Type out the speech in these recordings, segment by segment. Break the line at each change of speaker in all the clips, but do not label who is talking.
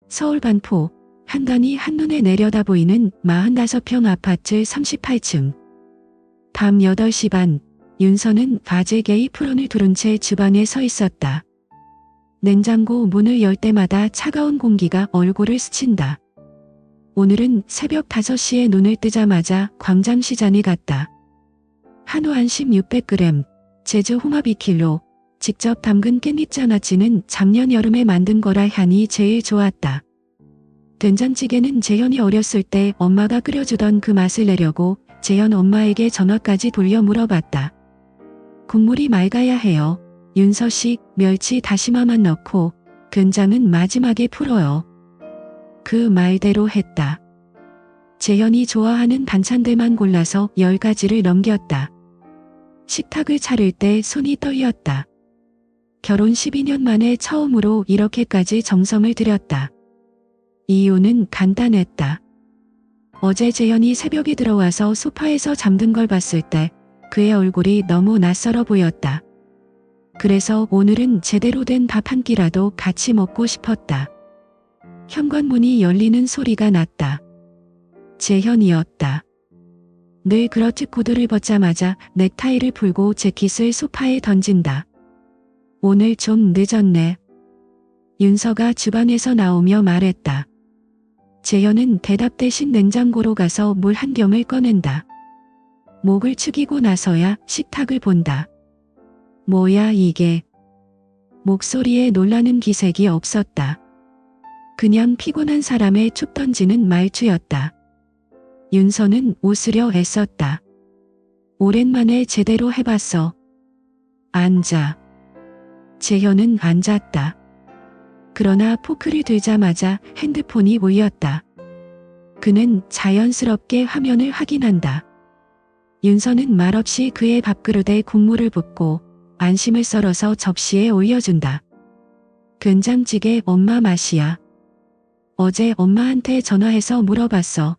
서울 반포, 한강이 한눈에 내려다 보이는 45평 아파트 38층. 밤 8시 반, 윤서는 바지에 에이프론을 두른 채 주방에 서 있었다. 냉장고 문을 열 때마다 차가운 공기가 얼굴을 스친다. 오늘은 새벽 5시에 눈을 뜨자마자 광장시장에 갔다. 한우 안심 600g, 제주 홍합 2kg, 직접 담근 깻잎장아찌는 작년 여름에 만든 거라 향이 제일 좋았다. 된장찌개는 재현이 어렸을 때 엄마가 끓여주던 그 맛을 내려고 재현 엄마에게 전화까지 돌려 물어봤다. 국물이 맑아야 해요. 윤서씨, 멸치 다시마만 넣고 된장은 마지막에 풀어요. 그 말대로 했다. 재현이 좋아하는 반찬들만 골라서 10가지를 넘겼다. 식탁을 차릴 때 손이 떨렸다. 결혼 12년 만에 처음으로 이렇게까지 정성을 들였다. 이유는 간단했다. 어제 재현이 새벽에 들어와서 소파에서 잠든 걸 봤을 때 그의 얼굴이 너무 낯설어 보였다. 그래서 오늘은 제대로 된 밥 한 끼라도 같이 먹고 싶었다. 현관문이 열리는 소리가 났다. 재현이었다. 늘 그렇듯 구두를 벗자마자 넥타이를 풀고 재킷을 소파에 던진다. 오늘 좀 늦었네. 윤서가 주방에서 나오며 말했다. 재현은 대답 대신 냉장고로 가서 물 한 병을 꺼낸다. 목을 축이고 나서야 식탁을 본다. 뭐야 이게. 목소리에 놀라는 기색이 없었다. 그냥 피곤한 사람의 툭 던지는 말투였다. 윤서는 웃으려 애썼다. 오랜만에 제대로 해봤어. 앉아. 재현은 앉았다. 그러나 포크를 들자마자 핸드폰이 울렸다. 그는 자연스럽게 화면을 확인한다. 윤서는 말없이 그의 밥그릇에 국물을 붓고 안심을 썰어서 접시에 올려준다. 된장찌개 엄마 맛이야. 어제 엄마한테 전화해서 물어봤어.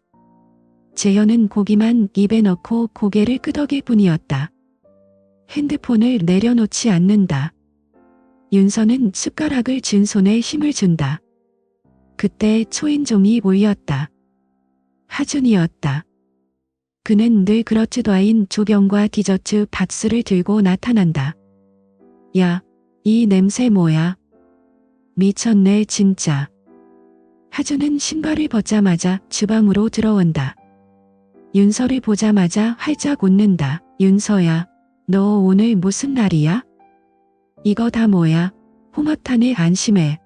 재현은 고기만 입에 넣고 고개를 끄덕일 뿐이었다. 핸드폰을 내려놓지 않는다. 윤서는 숟가락을 쥔 손에 힘을 준다. 그때 초인종이 울렸다. 하준이었다. 그는 늘 그렇듯 와인 2병과 디저트 박스를 들고 나타난다. 야, 이 냄새 뭐야? 미쳤네 진짜. 하준은 신발을 벗자마자 주방으로 들어온다. 윤서를 보자마자 활짝 웃는다. 윤서야, 너 오늘 무슨 날이야? 이거 다 뭐야? 홍합탕에 안심해.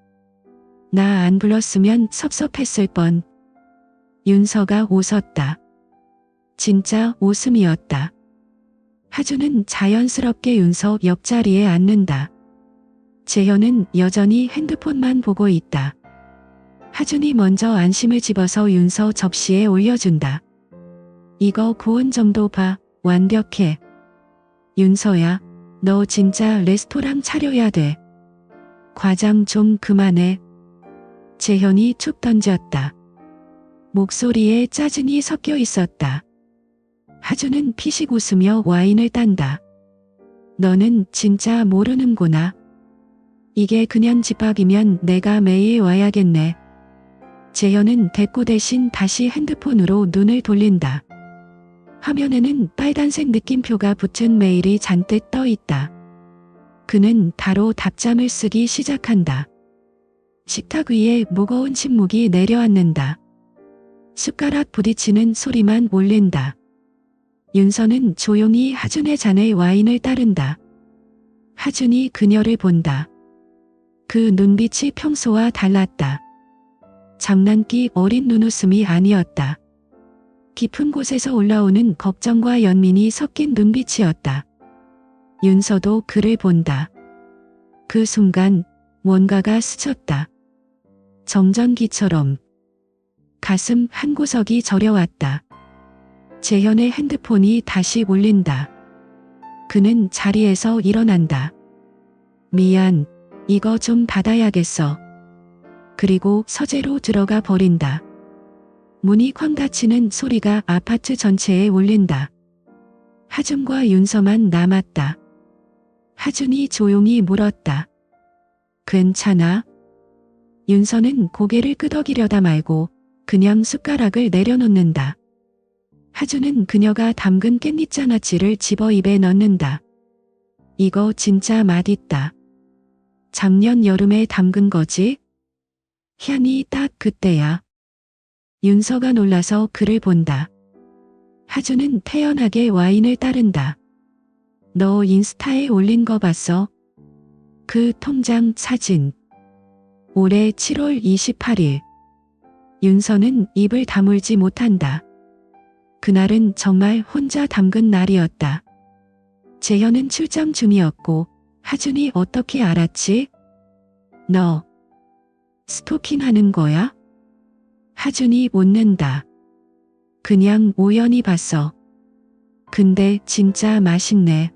나 안 불렀으면 섭섭했을 뻔. 윤서가 웃었다. 진짜 웃음이었다. 하준은 자연스럽게 윤서 옆자리에 앉는다. 재현은 여전히 핸드폰만 보고 있다. 하준이 먼저 안심을 집어서 윤서 접시에 올려준다. 이거 고운 정도 봐. 완벽해. 윤서야, 너 진짜 레스토랑 차려야 돼. 과장 좀 그만해. 재현이 툭 던졌다. 목소리에 짜증이 섞여 있었다. 하준은 피식 웃으며 와인을 딴다. 너는 진짜 모르는구나. 이게 그냥 집밥이면 내가 매일 와야겠네. 재현은 대꾸 대신 다시 핸드폰으로 눈을 돌린다. 화면에는 빨간색 느낌표가 붙은 메일이 잔뜩 떠 있다. 그는 바로 답장을 쓰기 시작한다. 식탁 위에 무거운 침묵이 내려앉는다. 숟가락 부딪히는 소리만 울린다. 윤서는 조용히 하준의 잔에 와인을 따른다. 하준이 그녀를 본다. 그 눈빛이 평소와 달랐다. 장난기 어린 눈웃음이 아니었다. 깊은 곳에서 올라오는 걱정과 연민이 섞인 눈빛이었다. 윤서도 그를 본다. 그 순간 뭔가가 스쳤다. 정전기처럼 가슴 한 구석이 저려왔다. 재현의 핸드폰이 다시 울린다. 그는 자리에서 일어난다. 미안, 이거 좀 받아야겠어. 그리고 서재로 들어가 버린다. 문이 쾅 닫히는 소리가 아파트 전체에 울린다. 하준과 윤서만 남았다. 하준이 조용히 물었다. 괜찮아? 윤서는 고개를 끄덕이려다 말고 그냥 숟가락을 내려놓는다. 하주는 그녀가 담근 깻잎장아찌를 집어 입에 넣는다. 이거 진짜 맛있다. 작년 여름에 담근 거지? 향이 딱 그때야. 윤서가 놀라서 그를 본다. 하주는 태연하게 와인을 따른다. 너 인스타에 올린 거 봤어? 그 통장 사진. 올해 7월 28일. 윤서는 입을 다물지 못한다. 그날은 정말 혼자 담근 날이었다. 재현은 출장 중이었고 하준이 어떻게 알았지? 너 스토킹하는 거야? 하준이 웃는다. 그냥 우연히 봤어. 근데 진짜 맛있네.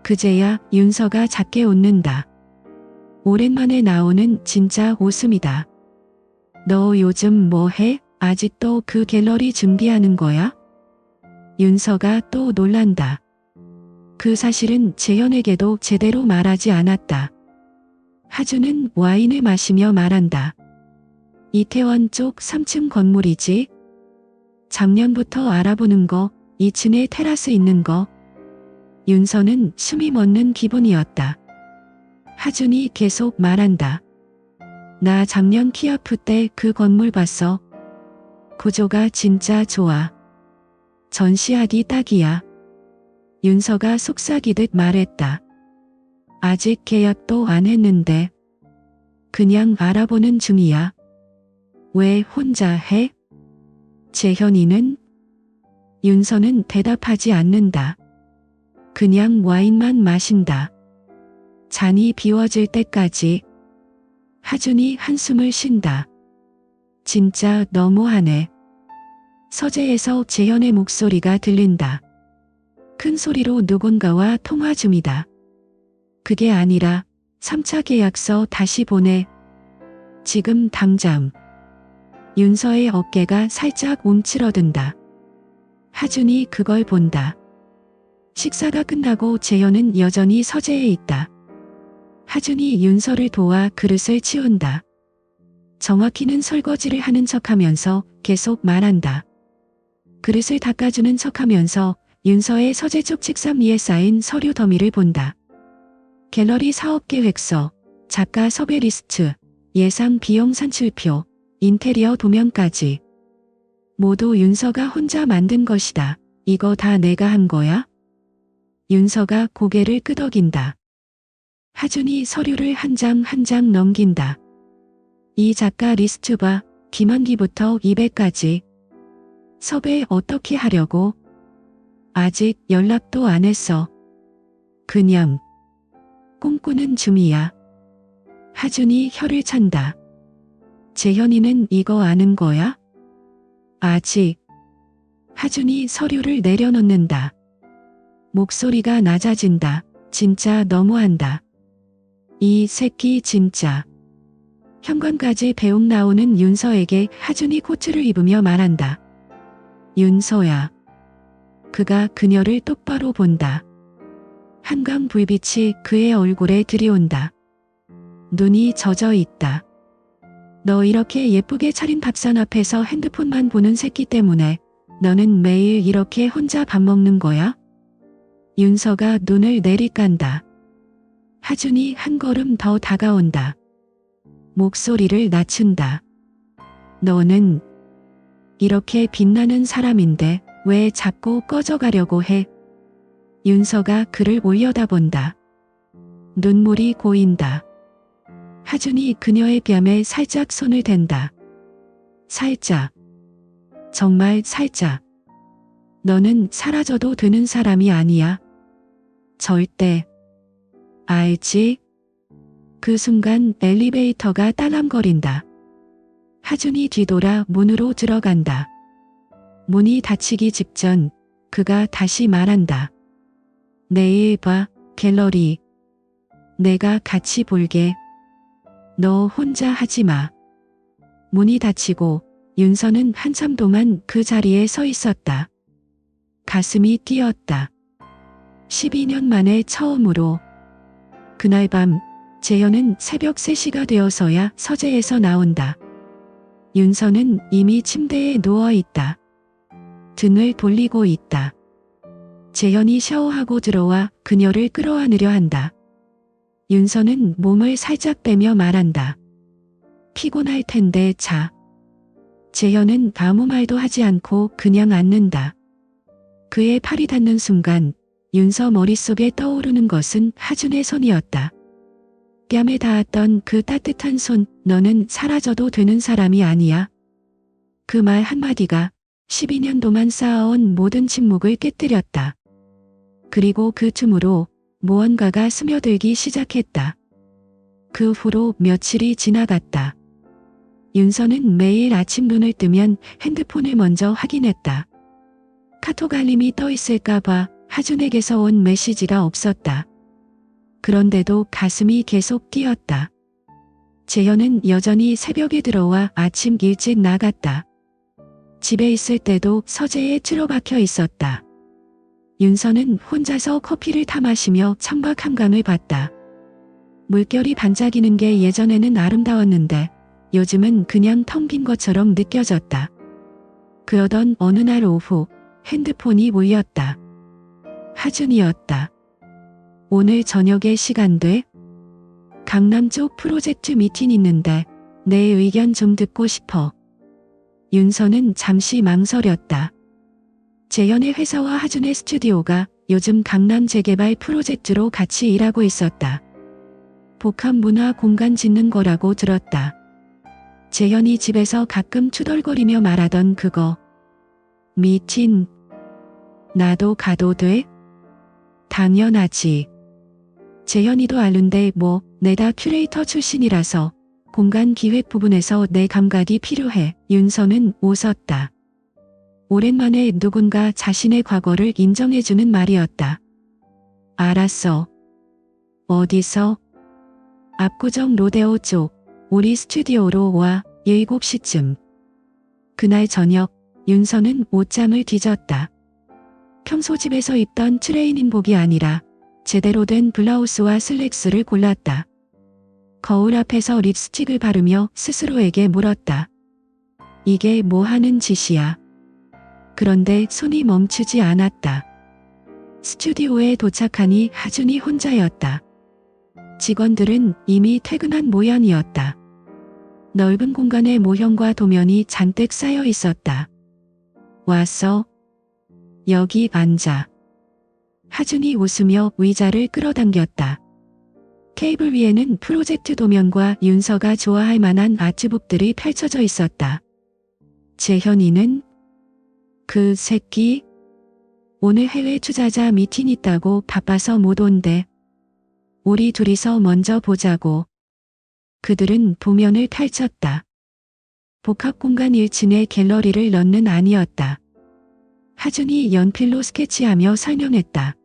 그제야 윤서가 작게 웃는다. 오랜만에 나오는 진짜 웃음이다. 너 요즘 뭐 해? 아직도 그 갤러리 준비하는 거야? 윤서가 또 놀란다. 그 사실은 재현에게도 제대로 말하지 않았다. 하주는 와인을 마시며 말한다. 이태원 쪽 3층 건물이지? 작년부터 알아보는 거, 2층에 테라스 있는 거. 윤서는 숨이 멎는 기분이었다. 하준이 계속 말한다. 나 작년 키아프 때 그 건물 봤어. 구조가 진짜 좋아. 전시하기 딱이야. 윤서가 속삭이듯 말했다. 아직 계약도 안 했는데. 그냥 알아보는 중이야. 왜 혼자 해? 재현이는? 윤서는 대답하지 않는다. 그냥 와인만 마신다. 잔이 비워질 때까지. 하준이 한숨을 쉰다. 진짜 너무하네. 서재에서 재현의 목소리가 들린다. 큰 소리로 누군가와 통화 중이다. 그게 아니라 3차 계약서 다시 보내. 지금 당장. 윤서의 어깨가 살짝 움츠러든다. 하준이 그걸 본다. 식사가 끝나고 재현은 여전히 서재에 있다. 하준이 윤서를 도와 그릇을 치운다. 정확히는 설거지를 하는 척하면서 계속 말한다. 그릇을 닦아주는 척하면서 윤서의 서재 쪽 책상 위에 쌓인 서류 더미를 본다. 갤러리 사업 계획서, 작가 섭외 리스트, 예상 비용 산출표, 인테리어 도면까지. 모두 윤서가 혼자 만든 것이다. 이거 다 내가 한 거야? 윤서가 고개를 끄덕인다. 하준이 서류를 한 장 한 장 넘긴다. 이 작가 리스트 봐. 김한기부터 200까지. 섭외 어떻게 하려고? 아직 연락도 안 했어. 그냥 꿈꾸는 중이야. 하준이 혀를 찬다. 재현이는 이거 아는 거야? 아직. 하준이 서류를 내려놓는다. 목소리가 낮아진다. 진짜 너무한다. 이 새끼 진짜. 현관까지 배웅 나오는 윤서에게 하준이 코트를 입으며 말한다. 윤서야. 그가 그녀를 똑바로 본다. 한강 불빛이 그의 얼굴에 들이온다. 눈이 젖어 있다. 너 이렇게 예쁘게 차린 밥상 앞에서 핸드폰만 보는 새끼 때문에 너는 매일 이렇게 혼자 밥 먹는 거야? 윤서가 눈을 내리깐다. 하준이 한 걸음 더 다가온다. 목소리를 낮춘다. 너는 이렇게 빛나는 사람인데 왜 자꾸 꺼져가려고 해? 윤서가 그를 올려다본다. 눈물이 고인다. 하준이 그녀의 뺨에 살짝 손을 댄다. 살짝. 정말 살짝. 너는 사라져도 되는 사람이 아니야. 절대. 알지? 그 순간 엘리베이터가 딸랑거린다. 하준이 뒤돌아 문으로 들어간다. 문이 닫히기 직전 그가 다시 말한다. 내일 봐, 갤러리. 내가 같이 볼게. 너 혼자 하지 마. 문이 닫히고 윤서는 한참 동안 그 자리에 서 있었다. 가슴이 뛰었다. 12년 만에 처음으로. 그날 밤 재현은 새벽 3시가 되어서야 서재에서 나온다. 윤서는 이미 침대에 누워있다. 등을 돌리고 있다. 재현이 샤워하고 들어와 그녀를 끌어안으려 한다. 윤서는 몸을 살짝 빼며 말한다. 피곤할 텐데 자. 재현은 아무 말도 하지 않고 그냥 앉는다. 그의 팔이 닿는 순간 윤서 머릿속에 떠오르는 것은 하준의 손이었다. 뺨에 닿았던 그 따뜻한 손, 너는 사라져도 되는 사람이 아니야. 그 말 한마디가 12년 동안 쌓아온 모든 침묵을 깨뜨렸다. 그리고 그 틈으로 무언가가 스며들기 시작했다. 그 후로 며칠이 지나갔다. 윤서는 매일 아침 눈을 뜨면 핸드폰을 먼저 확인했다. 카톡 알림이 떠 있을까봐 하준에게서 온 메시지가 없었다. 그런데도 가슴이 계속 뛰었다. 재현은 여전히 새벽에 들어와 아침 일찍 나갔다. 집에 있을 때도 서재에 틀어박혀 있었다. 윤서는 혼자서 커피를 타 마시며 창밖 한강을 봤다. 물결이 반짝이는 게 예전에는 아름다웠는데 요즘은 그냥 텅 빈 것처럼 느껴졌다. 그러던 어느 날 오후 핸드폰이 울렸다. 하준이었다. 오늘 저녁에 시간 돼? 강남 쪽 프로젝트 미팅 있는데 내 의견 좀 듣고 싶어. 윤서는 잠시 망설였다. 재현의 회사와 하준의 스튜디오가 요즘 강남 재개발 프로젝트로 같이 일하고 있었다. 복합 문화 공간 짓는 거라고 들었다. 재현이 집에서 가끔 투덜거리며 말하던 그거. 미팅. 나도 가도 돼? 당연하지. 재현이도 알는데 뭐, 내다 큐레이터 출신이라서 공간 기획 부분에서 내 감각이 필요해. 윤서는 웃었다. 오랜만에 누군가 자신의 과거를 인정해주는 말이었다. 알았어. 어디서? 압구정 로데오 쪽, 우리 스튜디오로 와. 7시쯤. 그날 저녁, 윤서는 옷장을 뒤졌다. 평소 집에서 입던 트레이닝복이 아니라 제대로 된 블라우스와 슬랙스를 골랐다. 거울 앞에서 립스틱을 바르며 스스로에게 물었다. 이게 뭐 하는 짓이야? 그런데 손이 멈추지 않았다. 스튜디오에 도착하니 하준이 혼자였다. 직원들은 이미 퇴근한 모양이었다. 넓은 공간에 모형과 도면이 잔뜩 쌓여 있었다. 왔어? 여기 앉아. 하준이 웃으며 의자를 끌어당겼다. 테이블 위에는 프로젝트 도면과 윤서가 좋아할 만한 아트북들이 펼쳐져 있었다. 재현이는? 그 새끼? 오늘 해외 투자자 미팅 있다고 바빠서 못 온대. 우리 둘이서 먼저 보자고. 그들은 도면을 펼쳤다. 복합공간 1층에 갤러리를 넣는 안이었다. 하준이 연필로 스케치하며 설명했다.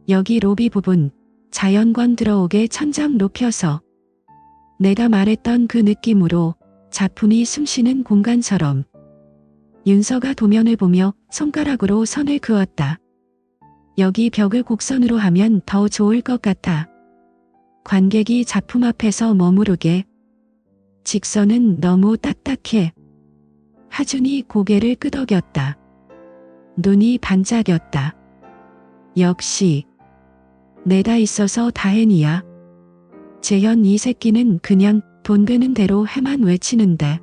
여기 로비 부분, 자연광 들어오게 천장 높여서. 내가 말했던 그 느낌으로 작품이 숨쉬는 공간처럼. 윤서가 도면을 보며 손가락으로 선을 그었다. 여기 벽을 곡선으로 하면 더 좋을 것 같아. 관객이 작품 앞에서 머무르게. 직선은 너무 딱딱해. 하준이 고개를 끄덕였다. 눈이 반짝였다. 역시. 내가 있어서 다행이야. 재현 이 새끼는 그냥 돈 되는 대로 해만 외치는데.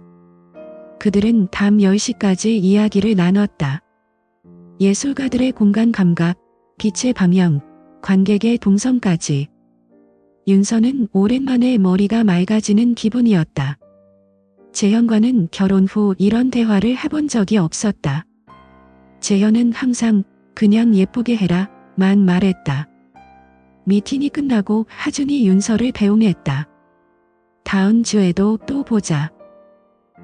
그들은 밤 10시까지 이야기를 나눴다. 예술가들의 공간 감각, 빛의 방향, 관객의 동선까지. 윤서는 오랜만에 머리가 맑아지는 기분이었다. 재현과는 결혼 후 이런 대화를 해본 적이 없었다. 재현은 항상 그냥 예쁘게 해라 만 말했다. 미팅이 끝나고 하준이 윤서를 배웅했다. 다음 주에도 또 보자.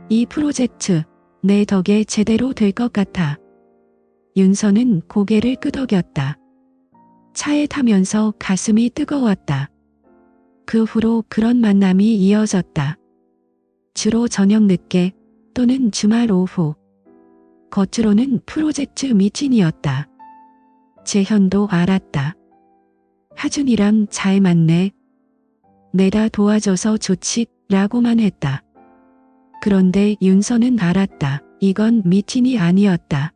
이 프로젝트 내 덕에 제대로 될 것 같아. 윤서는 고개를 끄덕였다. 차에 타면서 가슴이 뜨거웠다. 그 후로 그런 만남이 이어졌다. 주로 저녁 늦게 또는 주말 오후. 겉으로는 프로젝트 미팅이었다. 재현도 알았다. 하준이랑 잘 맞네. 내다 도와줘서 좋지 라고만 했다. 그런데 윤서는 알았다. 이건 미팅이 아니었다.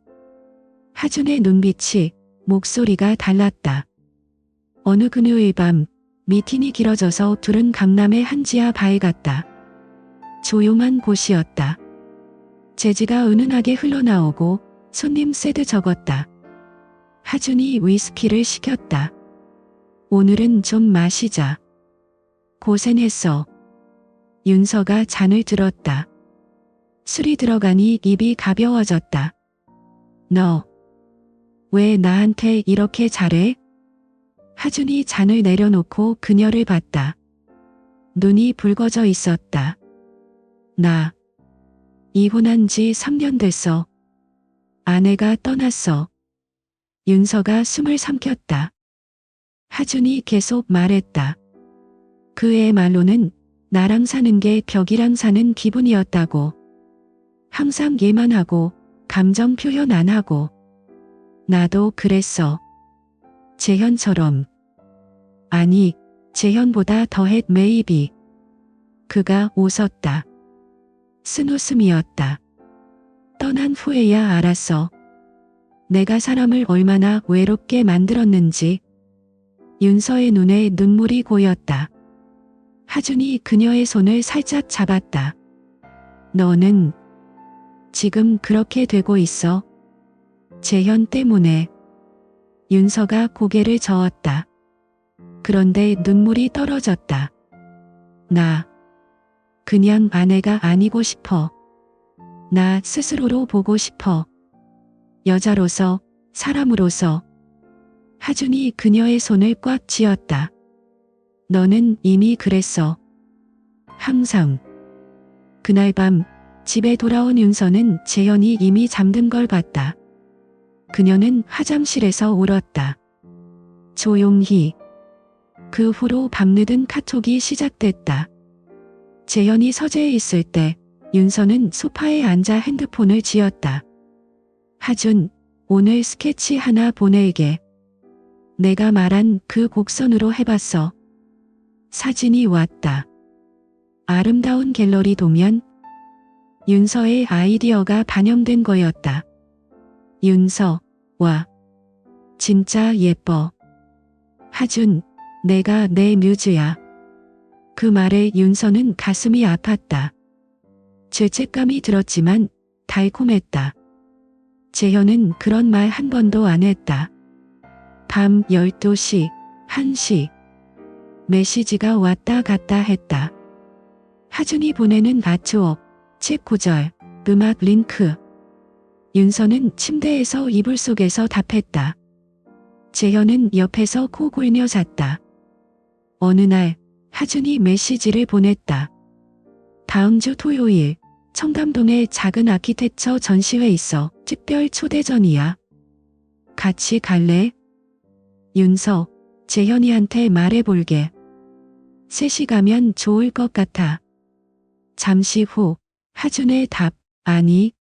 하준의 눈빛이, 목소리가 달랐다. 어느 금요일 밤 미팅이 길어져서 둘은 강남의 한 지하 바에 갔다. 조용한 곳이었다. 재즈가 은은하게 흘러나오고 손님 세드 적었다. 하준이 위스키를 시켰다. 오늘은 좀 마시자. 고생했어. 윤서가 잔을 들었다. 술이 들어가니 입이 가벼워졌다. 너 왜 나한테 이렇게 잘해? 하준이 잔을 내려놓고 그녀를 봤다. 눈이 붉어져 있었다. 나 이혼한 지 3년 됐어. 아내가 떠났어. 윤서가 숨을 삼켰다. 하준이 계속 말했다. 그의 말로는 나랑 사는 게 벽이랑 사는 기분이었다고. 항상 얘만 하고 감정 표현 안 하고. 나도 그랬어. 재현처럼. 아니, 재현보다 더했 메이비. 그가 웃었다. 쓴웃음이었다. 떠난 후에야 알았어. 내가 사람을 얼마나 외롭게 만들었는지. 윤서의 눈에 눈물이 고였다. 하준이 그녀의 손을 살짝 잡았다. 너는 지금 그렇게 되고 있어. 재현 때문에. 윤서가 고개를 저었다. 그런데 눈물이 떨어졌다. 나 그냥 아내가 아니고 싶어. 나 스스로로 보고 싶어. 여자로서, 사람으로서. 하준이 그녀의 손을 꽉 쥐었다. 너는 이미 그랬어. 항상. 그날 밤 집에 돌아온 윤서는 재현이 이미 잠든 걸 봤다. 그녀는 화장실에서 울었다. 조용히. 그 후로 밤늦은 카톡이 시작됐다. 재현이 서재에 있을 때 윤서는 소파에 앉아 핸드폰을 쥐었다. 하준, 오늘 스케치 하나 보낼게. 내가 말한 그 곡선으로 해봤어. 사진이 왔다. 아름다운 갤러리 도면. 윤서의 아이디어가 반영된 거였다. 윤서, 와. 진짜 예뻐. 하준, 내가 내 뮤즈야. 그 말에 윤서는 가슴이 아팠다. 죄책감이 들었지만 달콤했다. 재현은 그런 말 한 번도 안 했다. 밤 12시, 1시. 메시지가 왔다 갔다 했다. 하준이 보내는 아트웍, 책 구절, 음악 링크. 윤서는 침대에서 이불 속에서 답했다. 재현은 옆에서 코 골며 잤다. 어느 날 하준이 메시지를 보냈다. 다음 주 토요일 청담동에 작은 아키텍처 전시회 있어. 특별 초대전이야. 같이 갈래? 윤서, 재현이한테 말해볼게. 셋이 가면 좋을 것 같아. 잠시 후 하준의 답, 아니.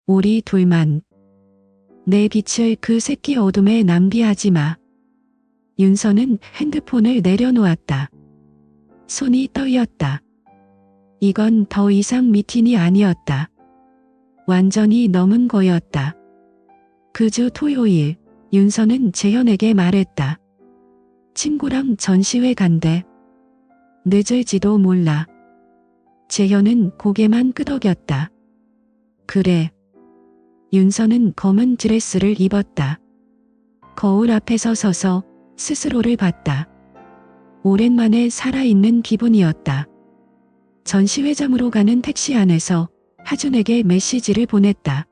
우리 둘만. 내 빛을 그 새끼 어둠에 낭비하지 마. 윤서는 핸드폰을 내려놓았다. 손이 떨렸다. 이건 더 이상 미팅이 아니었다. 완전히 넘은 거였다. 그 주 토요일, 윤서는 재현에게 말했다. 친구랑 전시회 간대. 늦을지도 몰라. 재현은 고개만 끄덕였다. 그래. 윤서는 검은 드레스를 입었다. 거울 앞에서 서서 스스로를 봤다. 오랜만에 살아있는 기분이었다. 전시회장으로 가는 택시 안에서 하준에게 메시지를 보냈다.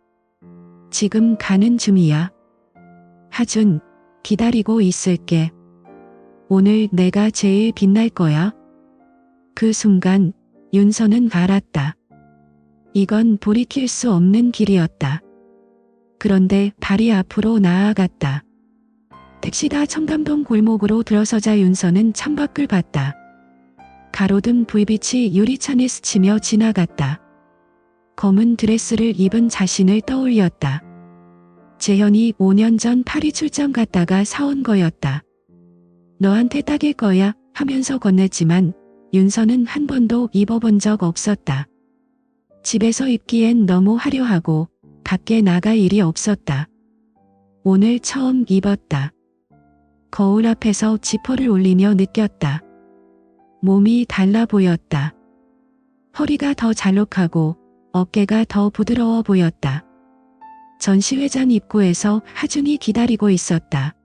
지금 가는 중이야. 하준, 기다리고 있을게. 오늘 내가 제일 빛날 거야. 그 순간 윤서는 알았다. 이건 돌이킬 수 없는 길이었다. 그런데 발이 앞으로 나아갔다. 택시다 청담동 골목으로 들어서자 윤서는 창밖을 봤다. 가로등 불빛이 유리창에 스치며 지나갔다. 검은 드레스를 입은 자신을 떠올렸다. 재현이 5년 전 파리 출장 갔다가 사온 거였다. 너한테 딱일 거야 하면서 건넸지만 윤서는 한 번도 입어본 적 없었다. 집에서 입기엔 너무 화려하고 밖에 나갈 일이 없었다. 오늘 처음 입었다. 거울 앞에서 지퍼를 올리며 느꼈다. 몸이 달라 보였다. 허리가 더 잘록하고 어깨가 더 부드러워 보였다. 전시회장 입구에서 하준이 기다리고 있었다.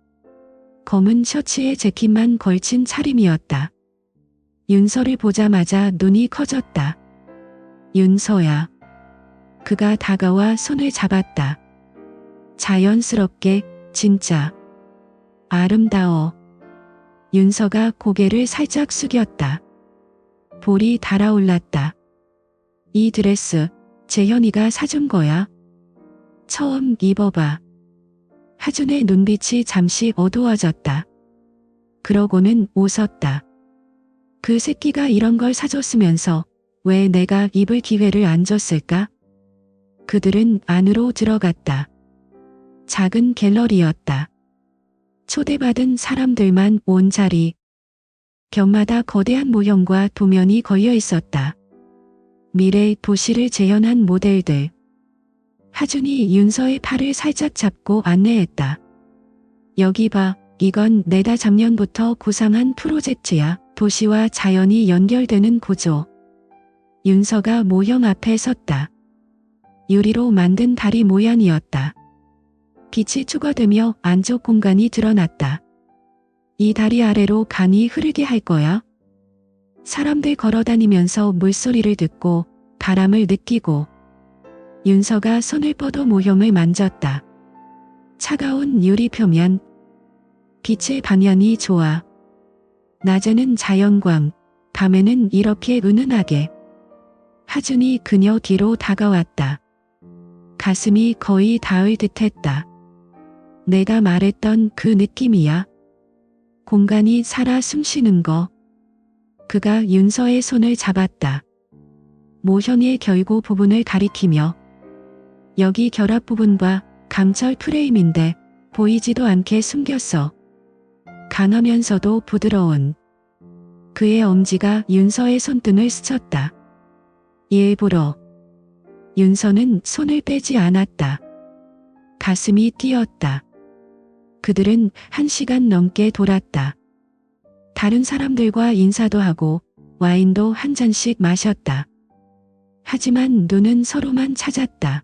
검은 셔츠에 재킷만 걸친 차림이었다. 윤서를 보자마자 눈이 커졌다. 윤서야. 그가 다가와 손을 잡았다. 자연스럽게 진짜 아름다워. 윤서가 고개를 살짝 숙였다. 볼이 달아올랐다. 이 드레스 재현이가 사준 거야? 처음 입어봐. 하준의 눈빛이 잠시 어두워졌다. 그러고는 웃었다. 그 새끼가 이런 걸 사줬으면서 왜 내가 입을 기회를 안 줬을까? 그들은 안으로 들어갔다. 작은 갤러리였다. 초대받은 사람들만 온 자리. 곁마다 거대한 모형과 도면이 걸려 있었다. 미래 도시를 재현한 모델들. 하준이 윤서의 팔을 살짝 잡고 안내했다. 여기 봐, 이건 내다 작년부터 구상한 프로젝트야. 도시와 자연이 연결되는 구조. 윤서가 모형 앞에 섰다. 유리로 만든 다리 모양이었다. 빛이 추가되며 안쪽 공간이 드러났다. 이 다리 아래로 강이 흐르게 할 거야. 사람들 걸어다니면서 물소리를 듣고 바람을 느끼고. 윤서가 손을 뻗어 모형을 만졌다. 차가운 유리 표면. 빛의 방향이 좋아. 낮에는 자연광, 밤에는 이렇게 은은하게. 하준이 그녀 뒤로 다가왔다. 가슴이 거의 닿을 듯했다. 내가 말했던 그 느낌이야. 공간이 살아 숨쉬는 거. 그가 윤서의 손을 잡았다. 모형의 결고 부분을 가리키며. 여기 결합 부분과 강철 프레임인데 보이지도 않게 숨겼어. 강하면서도 부드러운. 그의 엄지가 윤서의 손등을 스쳤다. 일부러. 윤서는 손을 빼지 않았다. 가슴이 뛰었다. 그들은 1시간 넘게 돌았다. 다른 사람들과 인사도 하고 와인도 한 잔씩 마셨다. 하지만 눈은 서로만 찾았다.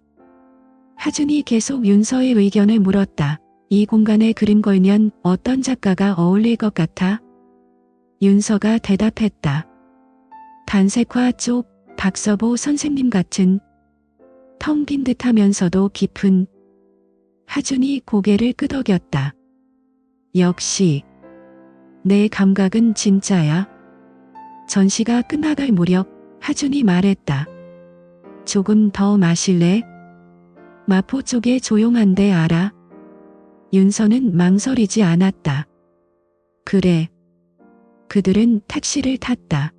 하준이 계속 윤서의 의견을 물었다. 이 공간에 그림 걸면 어떤 작가가 어울릴 것 같아? 윤서가 대답했다. 단색화 쪽 박서보 선생님 같은. 텅 빈 듯하면서도 깊은. 하준이 고개를 끄덕였다. 역시 내 감각은 진짜야. 전시가 끝나갈 무렵 하준이 말했다. 조금 더 마실래? 마포 쪽에 조용한데 알아? 윤서는 망설이지 않았다. 그래. 그들은 택시를 탔다.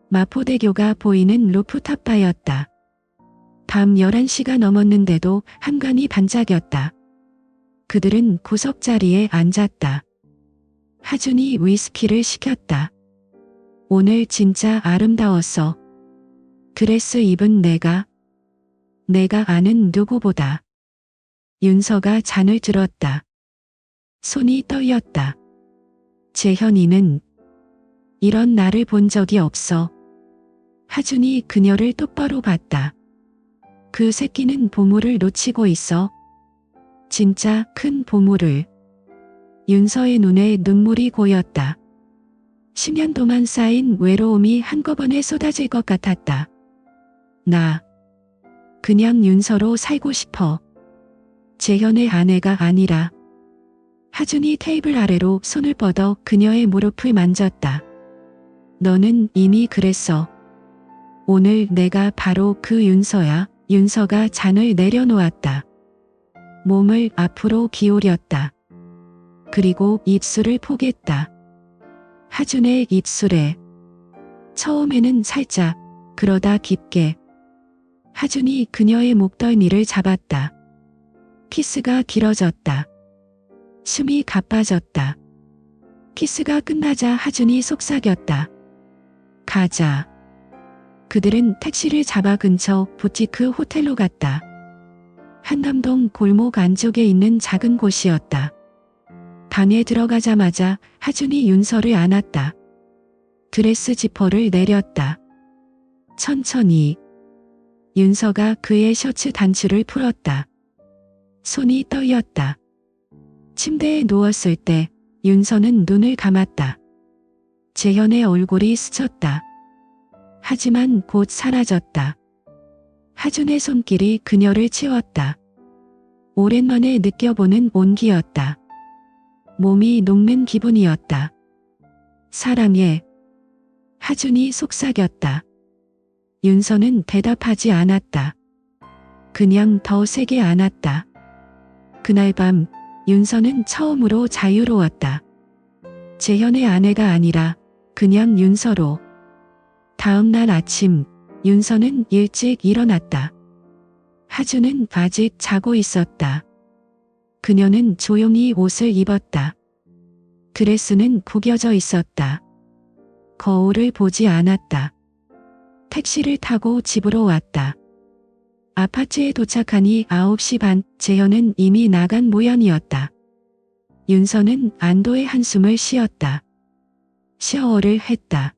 마포대교가 보이는 루프탑 바였다. 밤 11시가 넘었는데도 한강이 반짝였다. 그들은 구석자리에 앉았다. 하준이 위스키를 시켰다. 오늘 진짜 아름다웠어. 드레스 입은 내가 아는 누구보다. 윤서가 잔을 들었다. 손이 떨렸다. 재현이는 이런 나를 본 적이 없어. 하준이 그녀를 똑바로 봤다. 그 새끼는 보물을 놓치고 있어. 진짜 큰 보물을. 윤서의 눈에 눈물이 고였다. 10년 동안 쌓인 외로움이 한꺼번에 쏟아질 것 같았다. 나 그냥 윤서로 살고 싶어. 재현의 아내가 아니라. 하준이 테이블 아래로 손을 뻗어 그녀의 무릎을 만졌다. 너는 이미 그랬어. 오늘 내가 바로 그 윤서야. 윤서가 잔을 내려놓았다. 몸을 앞으로 기울였다. 그리고 입술을 포겠다. 하준의 입술에. 처음에는 살짝, 그러다 깊게. 하준이 그녀의 목덜미를 잡았다. 키스가 길어졌다. 숨이 가빠졌다. 키스가 끝나자 하준이 속삭였다. 가자. 그들은 택시를 잡아 근처 부티크 호텔로 갔다. 한남동 골목 안쪽에 있는 작은 곳이었다. 방에 들어가자마자 하준이 윤서를 안았다. 드레스 지퍼를 내렸다. 천천히. 윤서가 그의 셔츠 단추를 풀었다. 손이 떨렸다. 침대에 누웠을 때 윤서는 눈을 감았다. 재현의 얼굴이 스쳤다. 하지만 곧 사라졌다. 하준의 손길이 그녀를 채웠다. 오랜만에 느껴보는 온기였다. 몸이 녹는 기분이었다. 사랑해. 하준이 속삭였다. 윤서는 대답하지 않았다. 그냥 더 세게 안았다. 그날 밤 윤서는 처음으로 자유로웠다. 재현의 아내가 아니라 그냥 윤서로. 다음 날 아침 윤서는 일찍 일어났다. 하준은 아직 자고 있었다. 그녀는 조용히 옷을 입었다. 드레스는 구겨져 있었다. 거울을 보지 않았다. 택시를 타고 집으로 왔다. 아파트에 도착하니 9시 반, 재현은 이미 나간 모양이었다. 윤서는 안도의 한숨을 쉬었다. 샤워를 했다.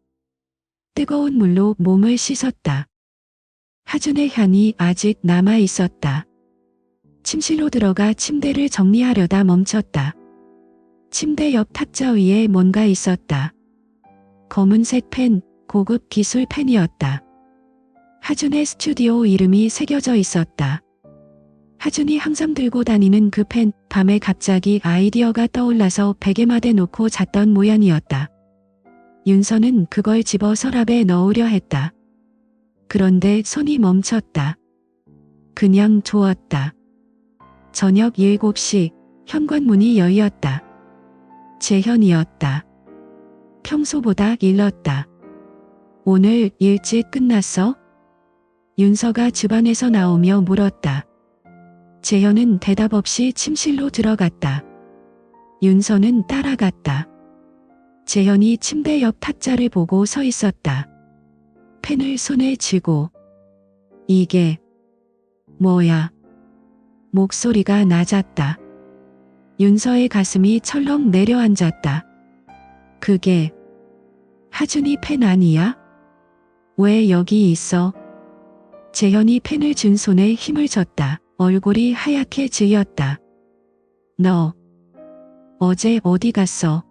뜨거운 물로 몸을 씻었다. 하준의 향이 아직 남아 있었다. 침실로 들어가 침대를 정리하려다 멈췄다. 침대 옆 탁자 위에 뭔가 있었다. 검은색 펜, 고급 기술 펜이었다. 하준의 스튜디오 이름이 새겨져 있었다. 하준이 항상 들고 다니는 그 펜, 밤에 갑자기 아이디어가 떠올라서 베개맡에 놓고 잤던 모양이었다. 윤서는 그걸 집어 서랍에 넣으려 했다. 그런데 손이 멈췄다. 그냥 두었다. 저녁 7시 현관문이 열렸다. 재현이었다. 평소보다 일렀다. 오늘 일찍 끝났어? 윤서가 주방에서 나오며 물었다. 재현은 대답 없이 침실로 들어갔다. 윤서는 따라갔다. 재현이 침대 옆 탁자를 보고 서 있었다. 펜을 손에 쥐고. 이게 뭐야? 목소리가 낮았다. 윤서의 가슴이 철렁 내려앉았다. 그게 하준이 펜 아니야? 왜 여기 있어? 재현이 펜을 준 손에 힘을 줬다. 얼굴이 하얗게 질렸다. 너 어제 어디 갔어?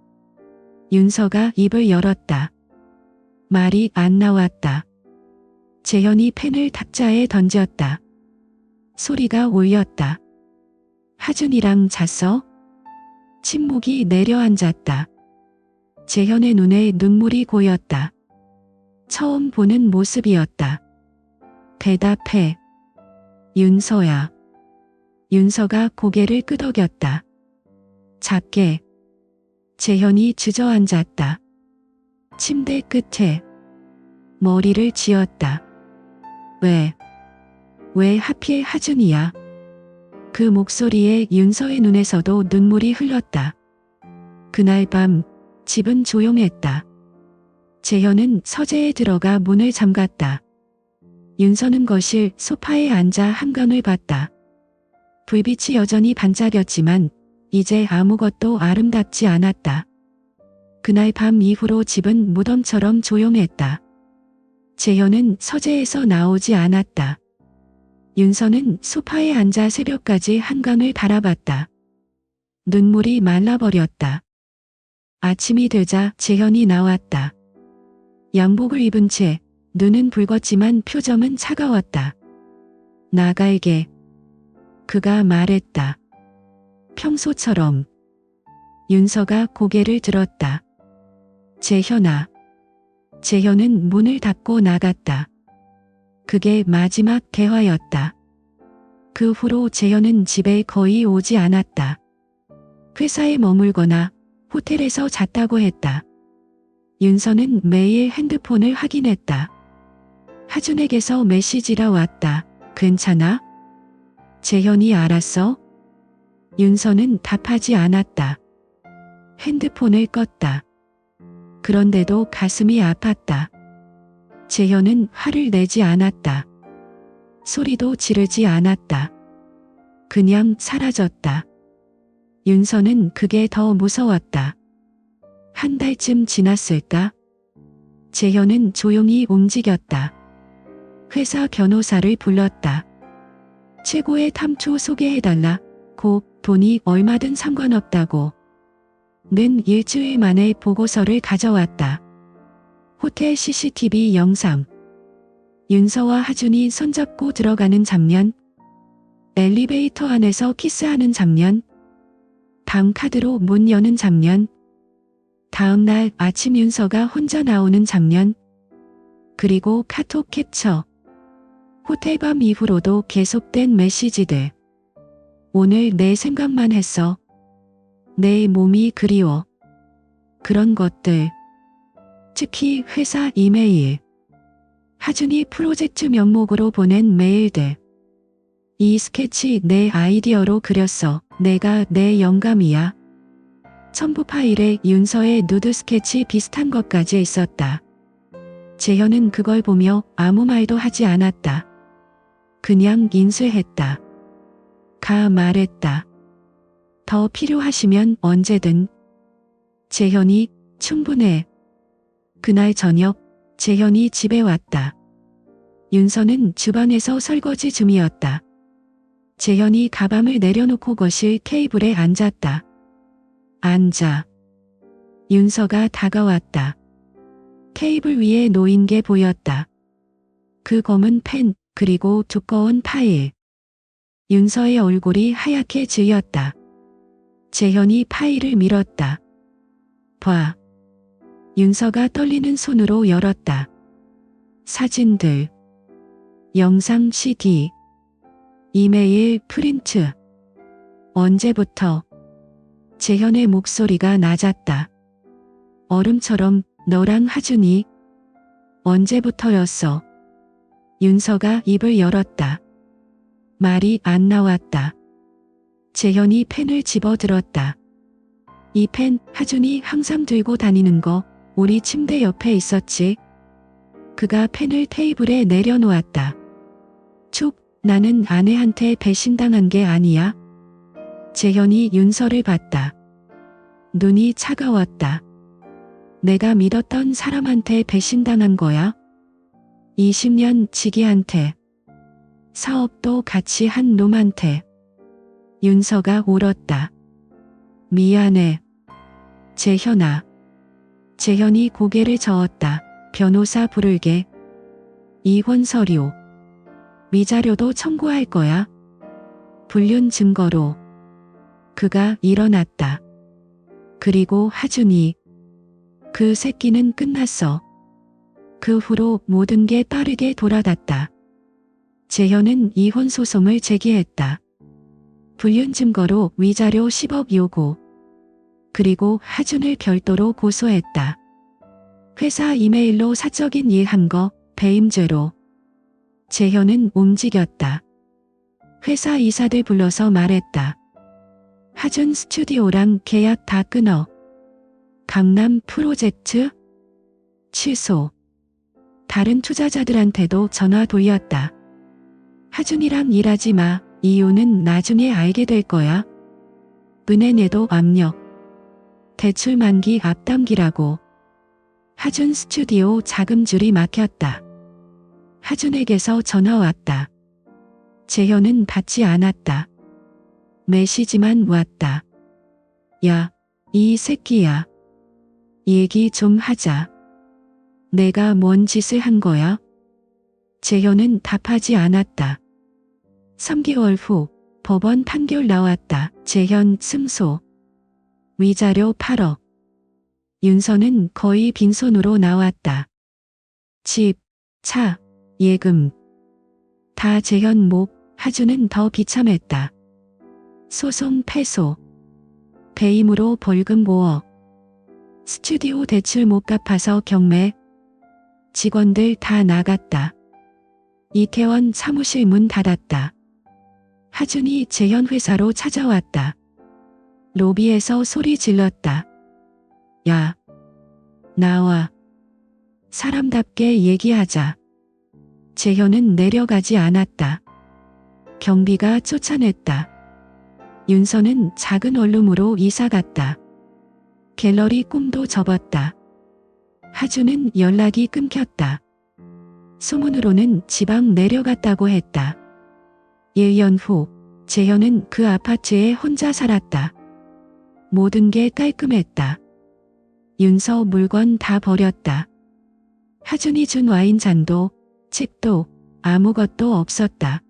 윤서가 입을 열었다. 말이 안 나왔다. 재현이 펜을 탁자에 던졌다. 소리가 울렸다. 하준이랑 잤어? 침묵이 내려앉았다. 재현의 눈에 눈물이 고였다. 처음 보는 모습이었다. 대답해. 윤서야. 윤서가 고개를 끄덕였다. 작게. 재현이 주저앉았다. 침대 끝에. 머리를 쥐었다. 왜 하필 하준이야? 그 목소리에 윤서의 눈에서도 눈물이 흘렀다. 그날 밤 집은 조용했다. 재현은 서재에 들어가 문을 잠갔다. 윤서는 거실 소파에 앉아 한강을 봤다. 불빛이 여전히 반짝였지만 이제 아무것도 아름답지 않았다. 그날 밤 이후로 집은 무덤처럼 조용했다. 재현은 서재에서 나오지 않았다. 윤서는 소파에 앉아 새벽까지 한강을 바라봤다. 눈물이 말라버렸다. 아침이 되자 재현이 나왔다. 양복을 입은 채 눈은 붉었지만 표정은 차가웠다. 나갈게. 그가 말했다. 평소처럼. 윤서가 고개를 들었다. 재현아. 재현은 문을 닫고 나갔다. 그게 마지막 대화였다. 그 후로 재현은 집에 거의 오지 않았다. 회사에 머물거나 호텔에서 잤다고 했다. 윤서는 매일 핸드폰을 확인했다. 하준에게서 메시지가 왔다. 괜찮아? 재현이 알았어? 윤서는 답하지 않았다. 핸드폰을 껐다. 그런데도 가슴이 아팠다. 재현은 화를 내지 않았다. 소리도 지르지 않았다. 그냥 사라졌다. 윤서는 그게 더 무서웠다. 한 달쯤 지났을까? 재현은 조용히 움직였다. 회사 변호사를 불렀다. 최고의 탐초 소개해달라. 고 돈이 얼마든 상관없다고. 는 일주일 만에 보고서를 가져왔다. 호텔 CCTV 영상. 윤서와 하준이 손잡고 들어가는 장면. 엘리베이터 안에서 키스하는 장면. 방 카드로 문 여는 장면. 다음 날 아침 윤서가 혼자 나오는 장면. 그리고 카톡 캡처. 호텔 밤 이후로도 계속된 메시지들. 오늘 내 생각만 했어. 내 몸이 그리워. 그런 것들. 특히 회사 이메일. 하준이 프로젝트 명목으로 보낸 메일들. 이 스케치 내 아이디어로 그렸어. 내가 내 영감이야. 첨부 파일에 윤서의 누드 스케치 비슷한 것까지 있었다. 재현은 그걸 보며 아무 말도 하지 않았다. 그냥 인수했다. 가 말했다. 더 필요하시면 언제든. 재현이 충분해. 그날 저녁 재현이 집에 왔다. 윤서는 주방에서 설거지 중이었다. 재현이 가방을 내려놓고 거실 테이블에 앉았다. 앉아. 윤서가 다가왔다. 테이블 위에 놓인 게 보였다. 그 검은 펜, 그리고 두꺼운 파일. 윤서의 얼굴이 하얗게 질렸다. 재현이 파일을 밀었다. 봐. 윤서가 떨리는 손으로 열었다. 사진들. 영상 CD. 이메일 프린트. 언제부터? 재현의 목소리가 낮았다. 얼음처럼. 너랑 하준이. 언제부터였어? 윤서가 입을 열었다. 말이 안 나왔다. 재현이 펜을 집어들었다. 이 펜 하준이 항상 들고 다니는 거. 우리 침대 옆에 있었지. 그가 펜을 테이블에 내려놓았다. 촉, 나는 아내한테 배신당한 게 아니야. 재현이 윤서를 봤다. 눈이 차가웠다. 내가 믿었던 사람한테 배신당한 거야? 20년 지기한테. 사업도 같이 한 놈한테. 윤서가 울었다. 미안해. 재현아. 재현이 고개를 저었다. 변호사 부르게. 이혼 서류. 위자료도 청구할 거야. 불륜 증거로. 그가 일어났다. 그리고 하준이. 그 새끼는 끝났어. 그 후로 모든 게 빠르게 돌아갔다. 재현은 이혼 소송을 제기했다. 불륜 증거로 위자료 10억 요구. 그리고 하준을 별도로 고소했다. 회사 이메일로 사적인 일 한 거, 배임죄로. 재현은 움직였다. 회사 이사들 불러서 말했다. 하준 스튜디오랑 계약 다 끊어. 강남 프로젝트? 취소. 다른 투자자들한테도 전화 돌렸다. 하준이랑 일하지 마. 이유는 나중에 알게 될 거야. 은행에도 압력. 대출 만기 앞당기라고. 하준 스튜디오 자금줄이 막혔다. 하준에게서 전화 왔다. 재현은 받지 않았다. 메시지만 왔다. 야, 이 새끼야. 얘기 좀 하자. 내가 뭔 짓을 한 거야? 재현은 답하지 않았다. 3개월 후 법원 판결 나왔다. 재현 승소. 위자료 8억. 윤서는 거의 빈손으로 나왔다. 집, 차, 예금. 다 재현 목. 하준은 더 비참했다. 소송 패소. 배임으로 벌금 5억. 스튜디오 대출 못 갚아서 경매. 직원들 다 나갔다. 이태원 사무실 문 닫았다. 하준이 재현 회사로 찾아왔다. 로비에서 소리 질렀다. 야, 나와. 사람답게 얘기하자. 재현은 내려가지 않았다. 경비가 쫓아냈다. 윤서는 작은 원룸으로 이사갔다. 갤러리 꿈도 접었다. 하주는 연락이 끊겼다. 소문으로는 지방 내려갔다고 했다. 1년 후 재현은 그 아파트에 혼자 살았다. 모든 게 깔끔했다. 윤서 물건 다 버렸다. 하준이 준 와인잔도 책도 아무것도 없었다.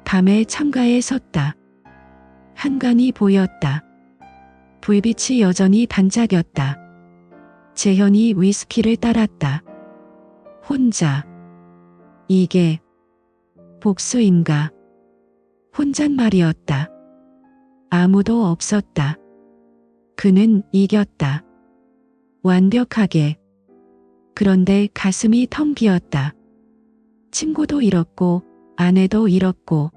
밤에 창가에 섰다. 한강이 보였다. 불빛이 여전히 반짝였다. 재현이 위스키를 따랐다. 혼자. 이게 복수인가? 혼잣말이었다. 아무도 없었다. 그는 이겼다. 완벽하게. 그런데 가슴이 텅 비었다. 친구도 잃었고 아내도 잃었고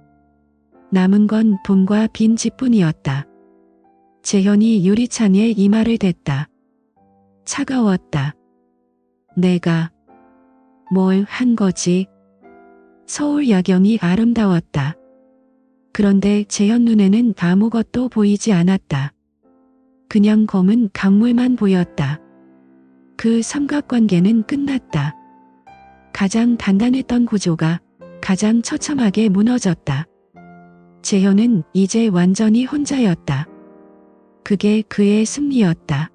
남은 건 돈과 빈 집뿐이었다. 재현이 유리창에 이마를 댔다. 차가웠다. 내가 뭘 한 거지? 서울 야경이 아름다웠다. 그런데 재현 눈에는 아무것도 보이지 않았다. 그냥 검은 강물만 보였다. 그 삼각관계는 끝났다. 가장 단단했던 구조가 가장 처참하게 무너졌다. 재현은 이제 완전히 혼자였다. 그게 그의 승리였다.